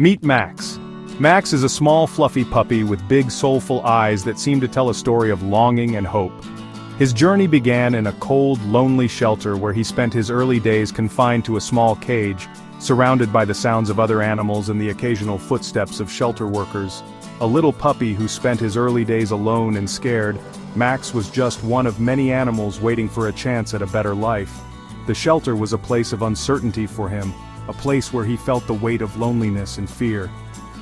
Meet Max. Max is a small fluffy puppy with big soulful eyes that seem to tell a story of longing and hope. His journey began in a cold, lonely shelter where he spent his early days confined to a small cage, surrounded by the sounds of other animals and the occasional footsteps of shelter workers. A little puppy who spent his early days alone and scared, Max was just one of many animals waiting for a chance at a better life. The shelter was a place of uncertainty for him, a place where he felt the weight of loneliness and fear.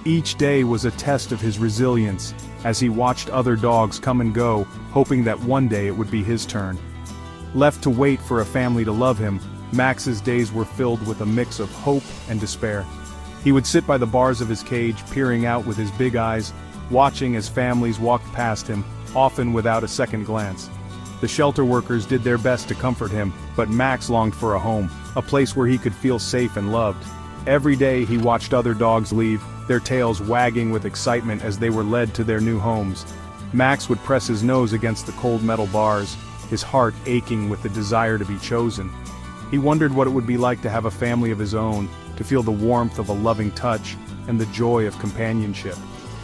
Each day was a test of his resilience, as he watched other dogs come and go, hoping that one day it would be his turn. Left to wait for a family to love him, Max's days were filled with a mix of hope and despair. He would sit by the bars of his cage, peering out with his big eyes, watching as families walked past him, often without a second glance. The shelter workers did their best to comfort him, but Max longed for a home, a place where he could feel safe and loved. Every day he watched other dogs leave, their tails wagging with excitement as they were led to their new homes. Max would press his nose against the cold metal bars, his heart aching with the desire to be chosen. He wondered what it would be like to have a family of his own, to feel the warmth of a loving touch, and the joy of companionship.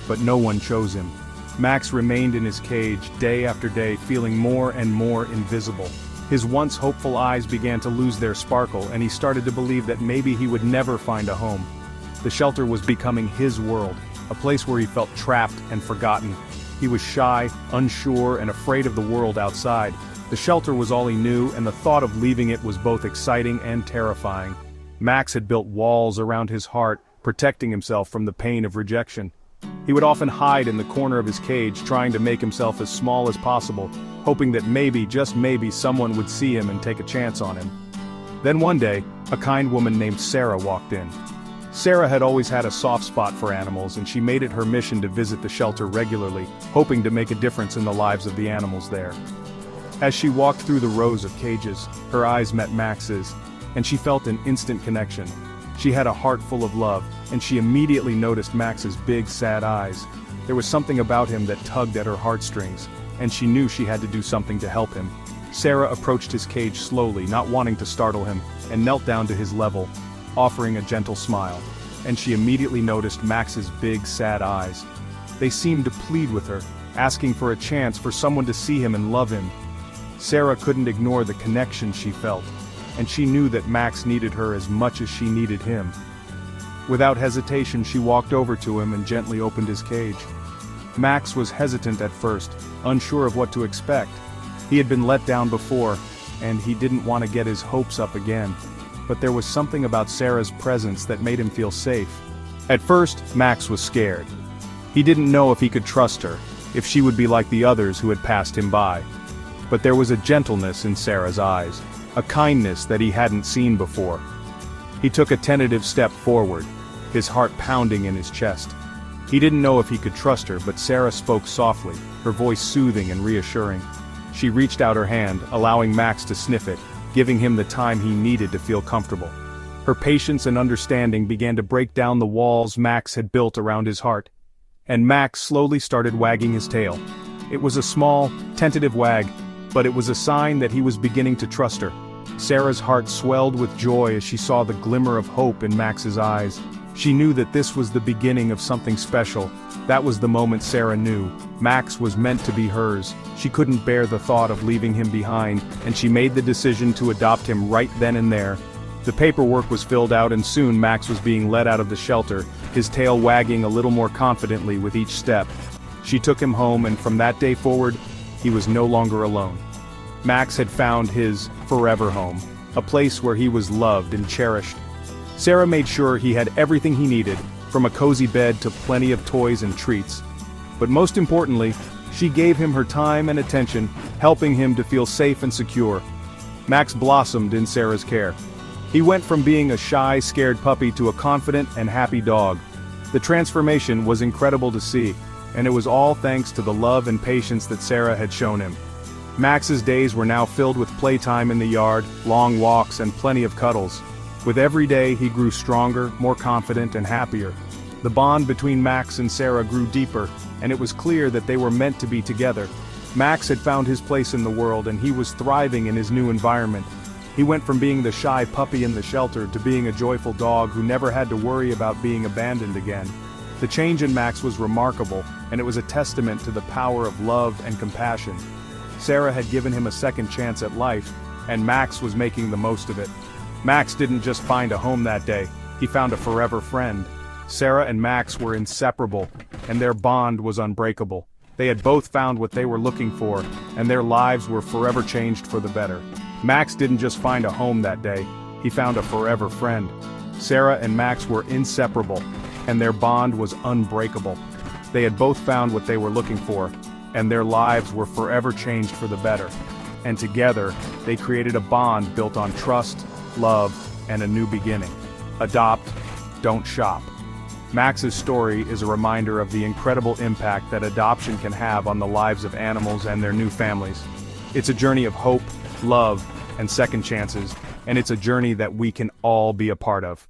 But no one chose him. Max remained in his cage day after day, feeling more and more invisible. His once hopeful eyes began to lose their sparkle, and he started to believe that maybe he would never find a home. The shelter was becoming his world, a place where he felt trapped and forgotten. He was shy, unsure, and afraid of the world outside. The shelter was all he knew, and the thought of leaving it was both exciting and terrifying. Max had built walls around his heart, protecting himself from the pain of rejection. He would often hide in the corner of his cage, trying to make himself as small as possible, hoping that maybe, just maybe, someone would see him and take a chance on him. Then one day, a kind woman named Sarah walked in. Sarah had always had a soft spot for animals, and she made it her mission to visit the shelter regularly, hoping to make a difference in the lives of the animals there. As she walked through the rows of cages, her eyes met Max's, and she felt an instant connection. She had a heart full of love, and she immediately noticed Max's big, sad eyes. There was something about him that tugged at her heartstrings, and she knew she had to do something to help him. Sarah approached his cage slowly, not wanting to startle him, and knelt down to his level, offering a gentle smile. And she immediately noticed Max's big, sad eyes. They seemed to plead with her, asking for a chance for someone to see him and love him. Sarah couldn't ignore the connection she felt, and she knew that Max needed her as much as she needed him. Without hesitation, she walked over to him and gently opened his cage. Max was hesitant at first, unsure of what to expect. He had been let down before, and he didn't want to get his hopes up again. But there was something about Sarah's presence that made him feel safe. At first, Max was scared. He didn't know if he could trust her, if she would be like the others who had passed him by. But there was a gentleness in Sarah's eyes, a kindness that he hadn't seen before. He took a tentative step forward, his heart pounding in his chest. He didn't know if he could trust her, but Sarah spoke softly, her voice soothing and reassuring. She reached out her hand, allowing Max to sniff it, giving him the time he needed to feel comfortable. Her patience and understanding began to break down the walls Max had built around his heart. And Max slowly started wagging his tail. It was a small, tentative wag, but it was a sign that he was beginning to trust her. Sarah's heart swelled with joy as she saw the glimmer of hope in Max's eyes. She knew that this was the beginning of something special. That was the moment Sarah knew. Max was meant to be hers. She couldn't bear the thought of leaving him behind, and she made the decision to adopt him right then and there. The paperwork was filled out, and soon Max was being led out of the shelter, his tail wagging a little more confidently with each step. She took him home, and from that day forward, he was no longer alone. Max had found his forever home, a place where he was loved and cherished. Sarah made sure he had everything he needed, from a cozy bed to plenty of toys and treats. But most importantly, she gave him her time and attention, helping him to feel safe and secure. Max blossomed in Sarah's care. He went from being a shy, scared puppy to a confident and happy dog. The transformation was incredible to see, and it was all thanks to the love and patience that Sarah had shown him. Max's days were now filled with playtime in the yard, long walks, and plenty of cuddles. With every day, he grew stronger, more confident, and happier. The bond between Max and Sarah grew deeper, and it was clear that they were meant to be together. Max had found his place in the world, and he was thriving in his new environment. He went from being the shy puppy in the shelter to being a joyful dog who never had to worry about being abandoned again. The change in Max was remarkable, and it was a testament to the power of love and compassion. Sarah had given him a second chance at life, and Max was making the most of it. Max didn't just find a home that day, he found a forever friend. Sarah and Max were inseparable, and their bond was unbreakable. They had both found what they were looking for, and their lives were forever changed for the better. Max didn't just find a home that day, he found a forever friend. Sarah and Max were inseparable, and their bond was unbreakable. They had both found what they were looking for, and their lives were forever changed for the better. And together, they created a bond built on trust, love, and a new beginning. Adopt, don't shop. Max's story is a reminder of the incredible impact that adoption can have on the lives of animals and their new families. It's a journey of hope, love, and second chances, and it's a journey that we can all be a part of.